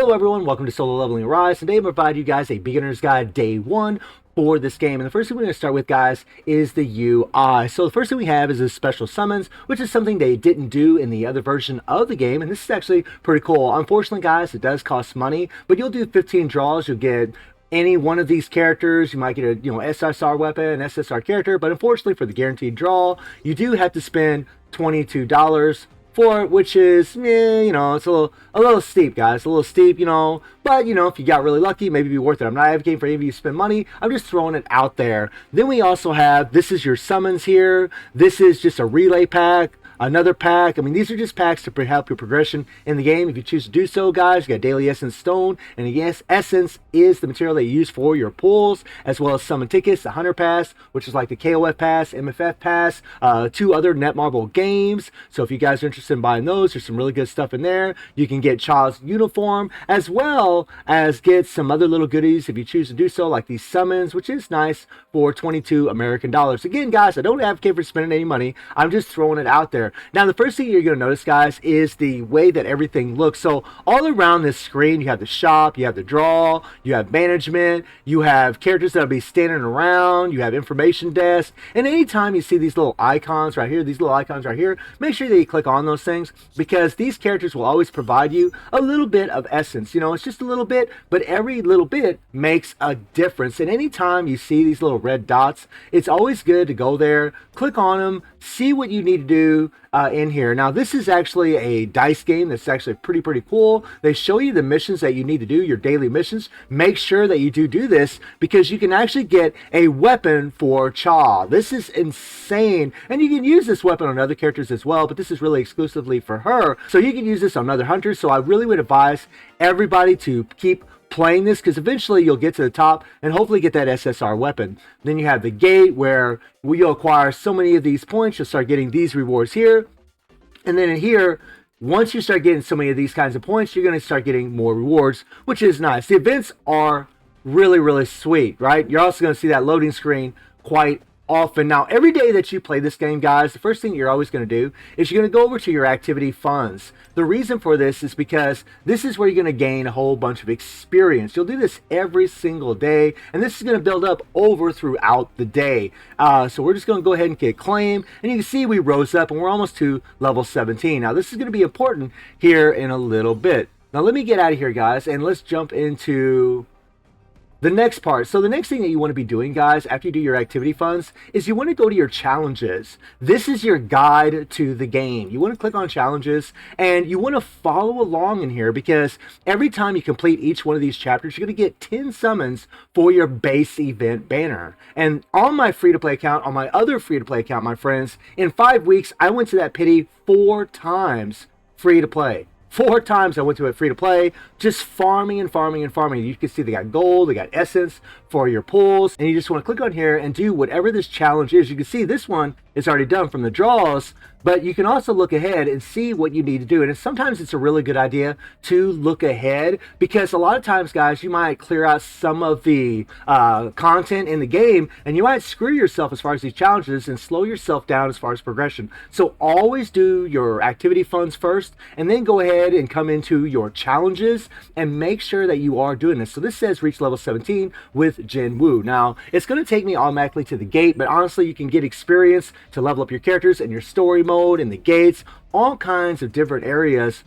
Hello everyone, welcome to Solo Leveling Rise. Today I'm going to provide you guys a beginner's guide day 1 for this game. And the first thing we're going to start with, guys, is the UI. So the first thing we have is the special summons, which is something they didn't do in the other version of the game. And this is actually pretty cool. Unfortunately, guys, it does cost money, but you'll do 15 draws. You'll get any one of these characters. You might get a SSR weapon, SSR character, but unfortunately for the guaranteed draw, you do have to spend $22 for it, which is, it's a little steep, guys. A little steep, but if you got really lucky, maybe it'd be worth it. I'm not advocating for any of you to spend money. I'm just throwing it out there. Then we also have, this is your summons here. This is just a relay pack. Another pack. I mean, these are just packs to help your progression in the game. If you choose to do so, guys, you got Daily Essence Stone, and yes, Essence is the material that you use for your pulls, as well as Summon Tickets, the Hunter Pass, which is like the KOF Pass, MFF Pass, 2 other Netmarble games. So if you guys are interested in buying those, there's some really good stuff in there. You can get Child's Uniform, as well as get some other little goodies if you choose to do so, like these summons, which is nice for 22 American dollars. Again, guys, I don't advocate for spending any money. I'm just throwing it out there. Now, the first thing you're going to notice, guys, is the way that everything looks. So all around this screen, you have the shop, you have the draw, you have management, you have characters that'll be standing around, you have information desk, and anytime you see these little icons right here, make sure that you click on those things, because these characters will always provide you a little bit of essence. It's just a little bit, but every little bit makes a difference. And anytime you see these little red dots, it's always good to go there, click on them, see what you need to do in here. Now, this is actually a dice game that's actually pretty cool. They show you the missions that you need to do, your daily missions. Make sure that you do this, because you can actually get a weapon for Cha. This is insane, and you can use this weapon on other characters as well, but this is really exclusively for her. So you can use this on other hunters. So I really would advise everybody to keep playing this, because eventually you'll get to the top and hopefully get that SSR weapon. Then you have the gate, where you'll acquire so many of these points, you'll start getting these rewards here. And then in here, once you start getting so many of these kinds of points, you're going to start getting more rewards, which is nice. The events are really sweet, right? You're also going to see that loading screen quite often. Now, every day that you play this game, guys, the first thing you're always going to do is you're going to go over to your activity funds. The reason for this is because this is where you're going to gain a whole bunch of experience. You'll do this every single day, and this is going to build up over throughout the day. So we're just going to go ahead and get claim, and you can see we rose up and we're almost to level 17. Now, this is going to be important here in a little bit. Now, let me get out of here, guys, and let's jump into the next part. So the next thing that you want to be doing, guys, after you do your activity funds, is you want to go to your challenges. This is your guide to the game. You want to click on challenges, and you want to follow along in here, because every time you complete each one of these chapters, you're going to get 10 summons for your base event banner. And on my free-to-play account, on my other free-to-play account, my friends, in 5 weeks, I went to that pity 4 times free-to-play. 4 times I went to it free to play, just farming and farming and farming. You can see they got gold, they got essence for your pulls, and you just want to click on here and do whatever this challenge is. You can see this one is already done from the draws, but you can also look ahead and see what you need to do. And sometimes it's a really good idea to look ahead, because a lot of times, guys, you might clear out some of the content in the game, and you might screw yourself as far as these challenges and slow yourself down as far as progression. So always do your activity funds first, and then go ahead and come into your challenges and make sure that you are doing this. So this says reach level 17 with Jin Woo. Now, it's going to take me automatically to the gate, but honestly, you can get experience to level up your characters and your story mode and the gates, all kinds of different areas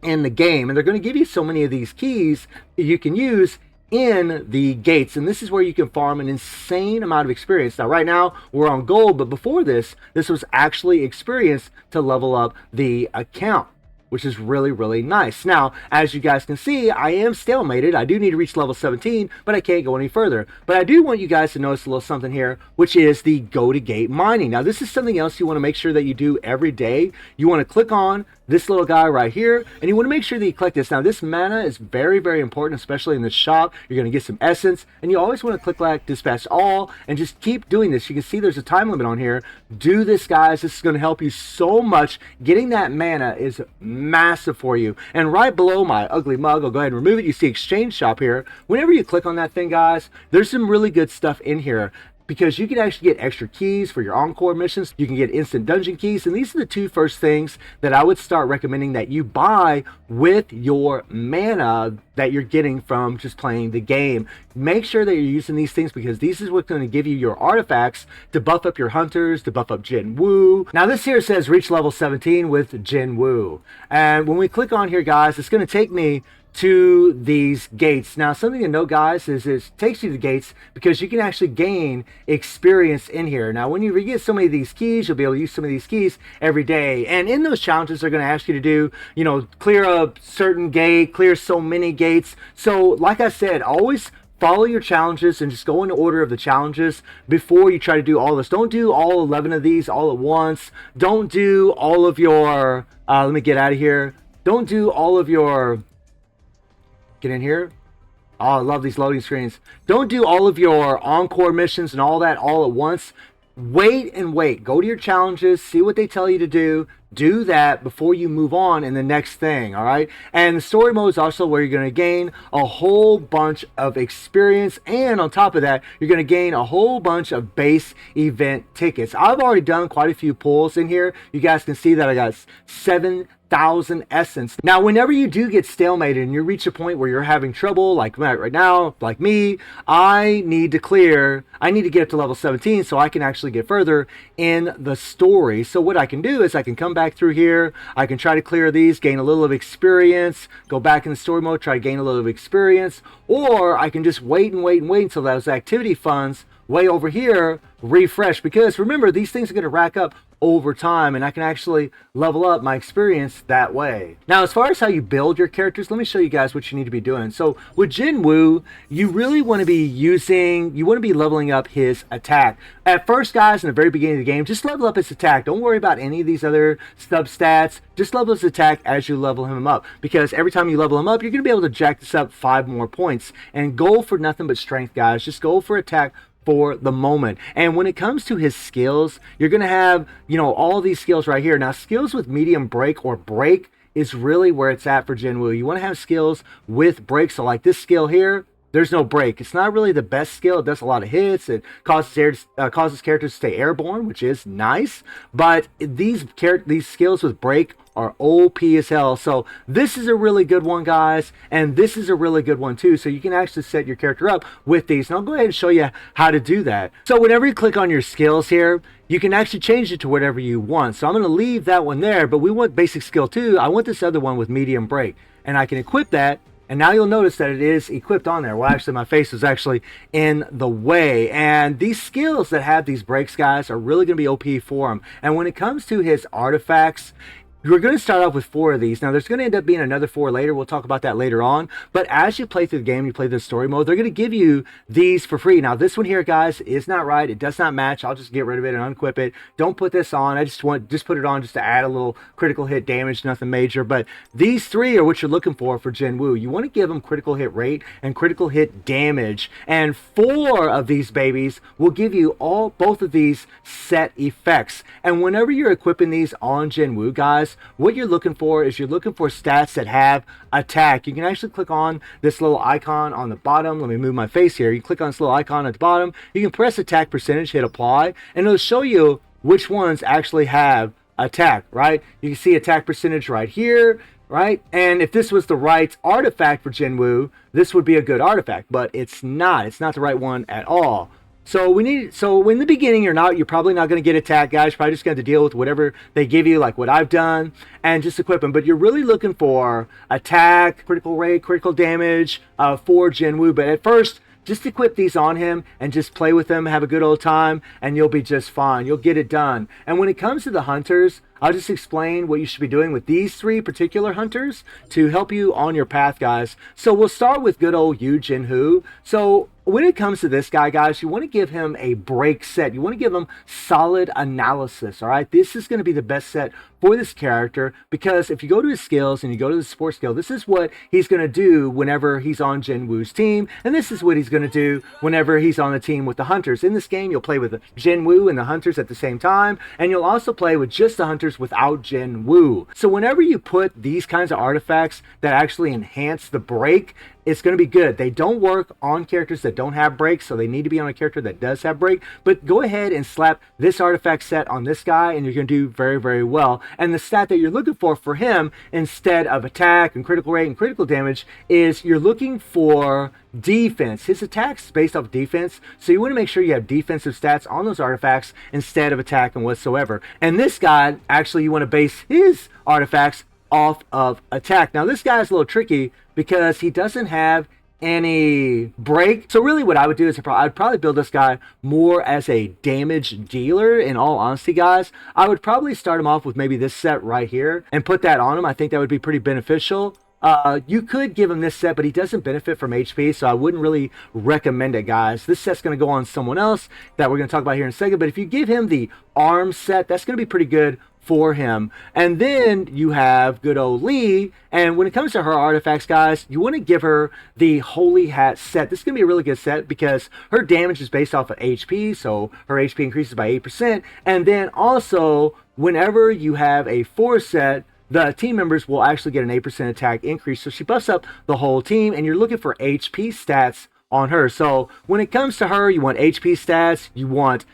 in the game. And they're going to give you so many of these keys that you can use in the gates, and this is where you can farm an insane amount of experience. Now, right now we're on gold, but before this was actually experience to level up the account, which is really nice. Now, as you guys can see, I am stalemated. I do need to reach level 17, but I can't go any further. But I do want you guys to notice a little something here, which is the go to gate mining. Now, this is something else you want to make sure that you do every day. You want to click on this little guy right here, and you want to make sure that you collect this. Now, this mana is very important, especially in the shop. You're going to get some essence, and you always want to click like dispatch all and just keep doing this. You can see there's a time limit on here. Do this, guys. This is going to help you so much. Getting that mana is massive for you. And right below my ugly mug, I'll go ahead and remove it. You see exchange shop here. Whenever you click on that thing, guys, there's some really good stuff in here. because you can actually get extra keys for your encore missions. You can get instant dungeon keys, and these are the two first things that I would start recommending that you buy with your mana that you're getting from just playing the game. Make sure that you're using these things, because these is what's going to give you your artifacts to buff up your hunters, to buff up Jin Woo. Now this here says reach level 17 with Jin Woo, and when we click on here, guys, it's going to take me to these gates. Now something to note, guys, is it takes you to the gates because you can actually gain experience in here. Now when you get so many of these keys, you'll be able to use some of these keys every day, and in those challenges they're going to ask you to do, you know, clear a certain gate, clear so many gates. So like I said, always follow your challenges and just go in order of the challenges before you try to do all this. Don't do all 11 of these all at once. Don't do all of your let me get out of here. Don't do all of your, get in here. Oh, I love these loading screens. Don't do all of your encore missions and all that all at once. Wait and wait. Go to your challenges, see what they tell you to do. Do that before you move on in the next thing, all right? And the story mode is also where you're going to gain a whole bunch of experience, and on top of that, you're going to gain a whole bunch of base event tickets. I've already done quite a few pulls in here. You guys can see that I got 7,000 essence. Now, whenever you do get stalemated and you reach a point where you're having trouble, like right now, like me, I need to get up to level 17 so I can actually get further in the story. So what I can do is I can come back through here, I can try to clear these, gain a little of experience, go back in the story mode, try to gain a little of experience, or I can just wait and wait and wait until those activity funds way over here refresh, because remember, these things are going to rack up over time, and I can actually level up my experience that way. Now, as far as how you build your characters, let me show you guys what you need to be doing. So with Jin Woo, you really want to be leveling up his attack. At first, guys, in the very beginning of the game, just level up his attack. Don't worry about any of these other substats. Just level his attack as you level him up, because every time you level him up, you're going to be able to jack this up 5 more points. And go for nothing but strength, guys. Just go for attack for the moment. And when it comes to his skills, you're going to have, you know, all these skills right here. Now, skills with medium break or break is really where it's at for Jin Woo. You want to have skills with break. So like this skill here, there's no break. It's not really the best skill. It does a lot of hits. It causes characters to stay airborne, which is nice. But these skills with break are OP as hell. So this is a really good one, guys, and this is a really good one too. So you can actually set your character up with these, and I'll go ahead and show you how to do that. So whenever you click on your skills here, you can actually change it to whatever you want. So I'm going to leave that one there, but we want basic skill 2. I want this other one with medium break, and I can equip that. And now you'll notice that it is equipped on there. Well, actually, my face is actually in the way. And these skills that have these breaks, guys, are really going to be OP for him. And when it comes to his artifacts, we're going to start off with 4 of these. Now, there's going to end up being another 4 later. We'll talk about that later on. But as you play through the game, you play the story mode, they're going to give you these for free. Now, this one here, guys, is not right. It does not match. I'll just get rid of it and unequip it. Don't put this on. I just put it on just to add a little critical hit damage, nothing major. But these 3 are what you're looking for Jin Woo. You want to give him critical hit rate and critical hit damage. And 4 of these babies will give you both of these set effects. And whenever you're equipping these on Jin Woo, guys, what you're looking for is stats that have attack. You can actually click on this little icon on the bottom. Let me move my face here. You click on this little icon at the bottom. You can press attack percentage, hit apply, and it'll show you which ones actually have attack, right? You can see attack percentage right here, right? And if this was the right artifact for Jin Woo, this would be a good artifact, but it's not. It's not the right one at all. So in the beginning, you're probably not going to get attacked, guys. You're probably just going to deal with whatever they give you, like what I've done, and just equip them. But you're really looking for attack, critical rate, critical damage for Jin Woo. But at first, just equip these on him and just play with them, have a good old time, and you'll be just fine. You'll get it done. And when it comes to the hunters, I'll just explain what you should be doing with these 3 particular hunters to help you on your path, guys. So we'll start with good old Jin Woo. So when it comes to this guy, guys, you want to give him a break set. You want to give him solid analysis, all right? This is going to be the best set for this character, because if you go to his skills and you go to the support skill, this is what he's going to do whenever he's on Jin Woo's team, and this is what he's going to do whenever he's on the team with the hunters. In this game, you'll play with Jin Woo and the hunters at the same time, and you'll also play with just the hunters without Jin Woo. So whenever you put these kinds of artifacts that actually enhance the break, it's going to be good. They don't work on characters that don't have breaks, so they need to be on a character that does have break. But go ahead and slap this artifact set on this guy, and you're going to do very, very well. And the stat that you're looking for him, instead of attack and critical rate and critical damage, is you're looking for defense. His attack's based off defense, so you want to make sure you have defensive stats on those artifacts instead of attack and whatsoever. And this guy, actually, you want to base his artifacts off of attack. Now, this guy is a little tricky because he doesn't have any break. So really what I would do is I'd probably build this guy more as a damage dealer. In all honesty, guys, I would probably start him off with maybe this set right here and put that on him. I think that would be pretty beneficial. You could give him this set, but he doesn't benefit from HP, so I wouldn't really recommend it, guys. This set's going to go on someone else that we're going to talk about here in a second, but if you give him the arm set, that's going to be pretty good for him. And then you have good old Lee, and when it comes to her artifacts, guys, you want to give her the Holy Hat set. This is going to be a really good set because her damage is based off of HP, so her HP increases by 8%, and then also whenever you have a 4 set, the team members will actually get an 8% attack increase, so she buffs up the whole team, and you're looking for HP stats on her. So when it comes to her, you want HP stats, you want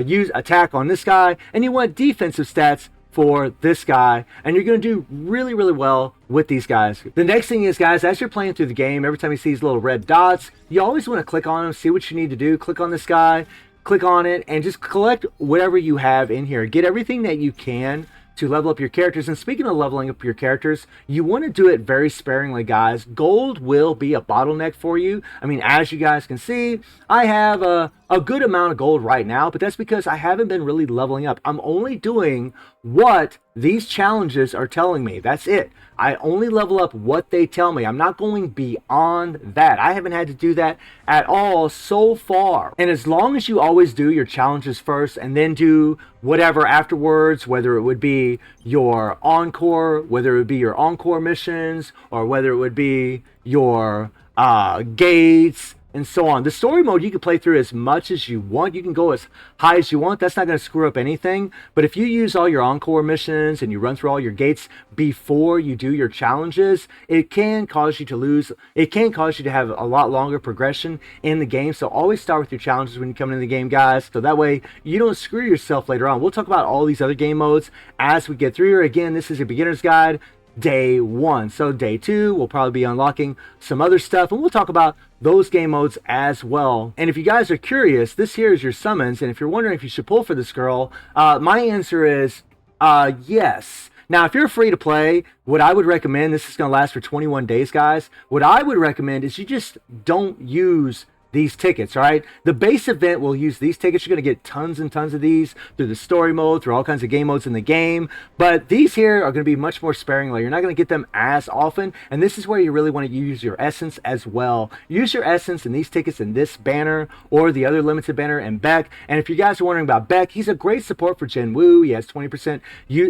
use attack on this guy, and you want defensive stats for this guy, and you're going to do really, really well with these guys. The next thing is, guys, as you're playing through the game, every time you see these little red dots, you always want to click on them, see what you need to do, click on this guy, click on it, and just collect whatever you have in here. Get everything that you can to level up your characters. And speaking of leveling up your characters, you want to do it very sparingly, guys. Gold will be a bottleneck for you. I mean, as you guys can see, I have a good amount of gold right now, but that's because I haven't been really leveling up. I'm only doing what these challenges are telling me. That's it. I only level up what they tell me. I'm not going beyond that. I haven't had to do that at all so far. And as long as you always do your challenges first and then do whatever afterwards, whether it would be your encore, whether it would be your encore missions, or whether it would be your gates, and so on. The story mode, you can play through as much as you want. You can go as high as you want. That's not going to screw up anything. But if you use all your encore missions and you run through all your gates before you do your challenges, it can cause you to lose. It can cause you to have a lot longer progression in the game. So always start with your challenges when you come into the game, guys. So that way you don't screw yourself later on. We'll talk about all these other game modes as we get through here. Again, this is a beginner's guide. Day 1. So day 2, we'll probably be unlocking some other stuff, and we'll talk about those game modes as well. And if you guys are curious, this here is your summons, and if you're wondering if you should pull for this girl, my answer is yes. Now, if you're free to play, what I would recommend, this is going to last for 21 days, guys. What I would recommend is you just don't use these tickets, all right? The base event will use these tickets. You're going to get tons and tons of these through the story mode, through all kinds of game modes in the game. But these here are going to be much more sparingly. You're not going to get them as often. And this is where you really want to use your essence as well. Use your essence in these tickets in this banner or the other limited banner in Beck. And if you guys are wondering about Beck, he's a great support for Jin Woo. He has 20%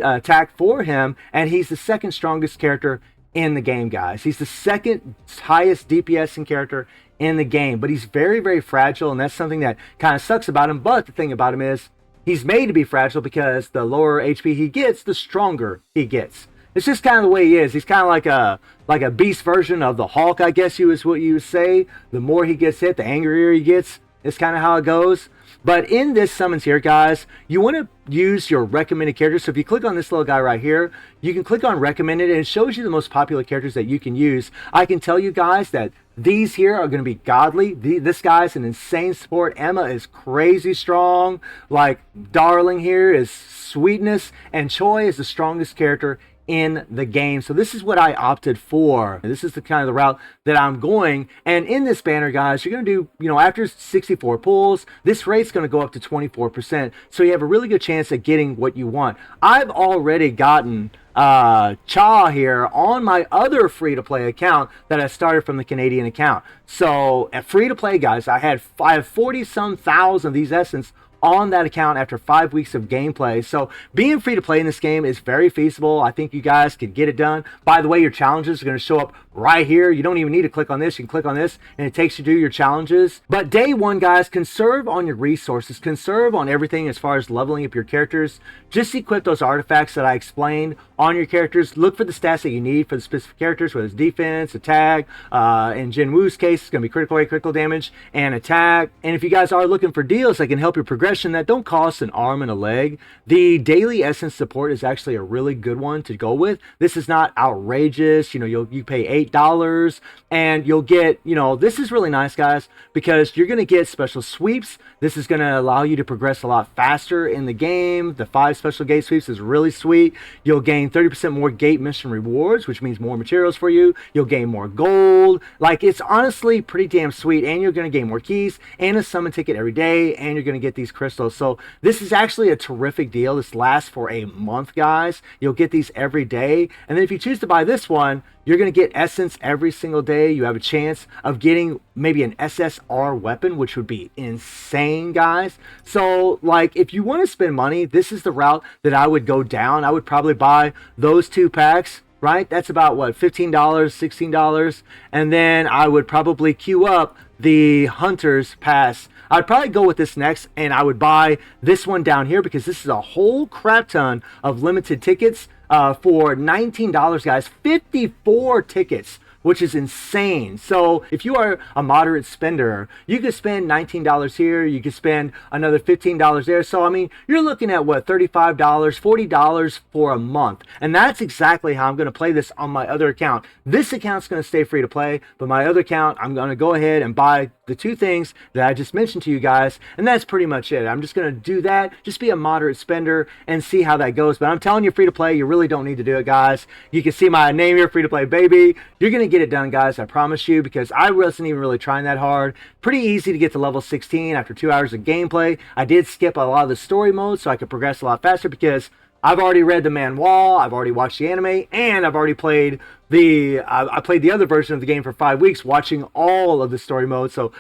attack for him. And he's the second strongest character in the game, guys. He's the second highest DPS in character in the game, but he's very, very fragile, and that's something that kind of sucks about him. But the thing about him is he's made to be fragile because the lower HP he gets, the stronger he gets. It's just kind of the way he is. He's kind of like a beast version of the Hulk, I guess is what you would say. The more he gets hit, the angrier he gets. It's kind of how it goes. But in this summons here, guys, you want to use your recommended characters. So if you click on this little guy right here, you can click on recommended, and it shows you the most popular characters that you can use. I can tell you guys that these here are going to be godly. This guy's an insane support. Emma is crazy strong. Like, Darling here is sweetness, and Choi is the strongest character in the game. So this is what I opted for. This is the kind of the route that I'm going. And in this banner, guys, you're going to do, after 64 pulls, this rate's going to go up to 24%. So you have a really good chance at getting what you want. I've already gotten Cha here on my other free-to-play account that I started from the Canadian account. So at free-to-play, guys, I have 40-some thousand of these essence on that account after 5 weeks of gameplay. So being free to play in this game is very feasible. I think you guys could get it done. By the way, your challenges are going to show up right here. You don't even need to click on this. You can click on this and it takes you to your challenges. But day 1, guys, conserve on your resources. Conserve on everything as far as leveling up your characters just equip those artifacts that I explained on your characters. Look for the stats that you need for the specific characters, whether it's defense, attack. In Jin Woo's case, it's going to be critical rate, critical damage, and attack. And if you guys are looking for deals that can help your progression that don't cost an arm and a leg, the daily essence support is actually a really good one to go with. This is not outrageous. You pay $8 and you'll get, this is really nice, guys, because you're going to get special sweeps. This is going to allow you to progress a lot faster in the game. The 5 special gate sweeps is really sweet. You'll gain 30% more gate mission rewards, which means more materials for you. You'll gain more gold. Like, it's honestly pretty damn sweet, and you're going to gain more keys and a summon ticket every day, and you're going to get these crystals. So this is actually a terrific deal. This lasts for a month, guys. You'll get these every day, and then if you choose to buy this one, you're going to get essence every single day. You have a chance of getting maybe an SSR weapon, which would be insane, guys. So, like, if you want to spend money, this is the route that I would go down. I would probably buy those 2 packs, right? That's about, what, $15, $16? And then I would probably queue up the Hunter's Pass. I'd probably go with this next, and I would buy this one down here because this is a whole crap ton of limited tickets. For $19, guys, 54 tickets, which is insane. So if you are a moderate spender, you could spend $19 here, you could spend another $15 there. So I mean, you're looking at what, $35, $40 for a month. And that's exactly how I'm going to play this on my other account. This account's going to stay free to play, but my other account, I'm going to go ahead and buy the 2 things that I just mentioned to you guys, and that's pretty much it. I'm just going to do that, just be a moderate spender and see how that goes. But I'm telling you, free to play, you really don't need to do it, guys. You can see my name here, free to play baby. You're going to get it done, guys, I promise you, because I wasn't even really trying that hard. Pretty easy to get to level 16 after 2 hours of gameplay. I did skip a lot of the story mode so I could progress a lot faster because I've already read the manual, I've already watched the anime, and I've already played I played the other version of the game for 5 weeks, watching all of the story mode. So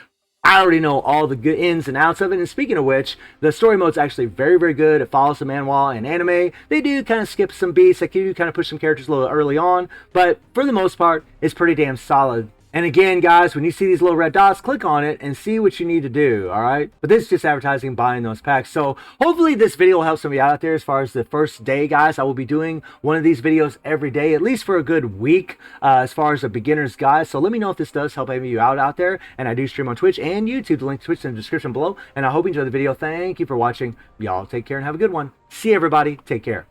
I already know all the good ins and outs of it. And speaking of which, the story mode's actually very, very good. It follows the manual and anime. They do kind of skip some beats. They do kind of push some characters a little early on. But for the most part, it's pretty damn solid. And again, guys, when you see these little red dots, click on it and see what you need to do, all right? But this is just advertising buying those packs. So hopefully this video will help somebody out there as far as the first day, guys. I will be doing one of these videos every day, at least for a good week, as far as a beginner's guide. So let me know if this does help any of you out there. And I do stream on Twitch and YouTube. The link to Twitch is in the description below. And I hope you enjoy the video. Thank you for watching. Y'all take care and have a good one. See you, everybody. Take care.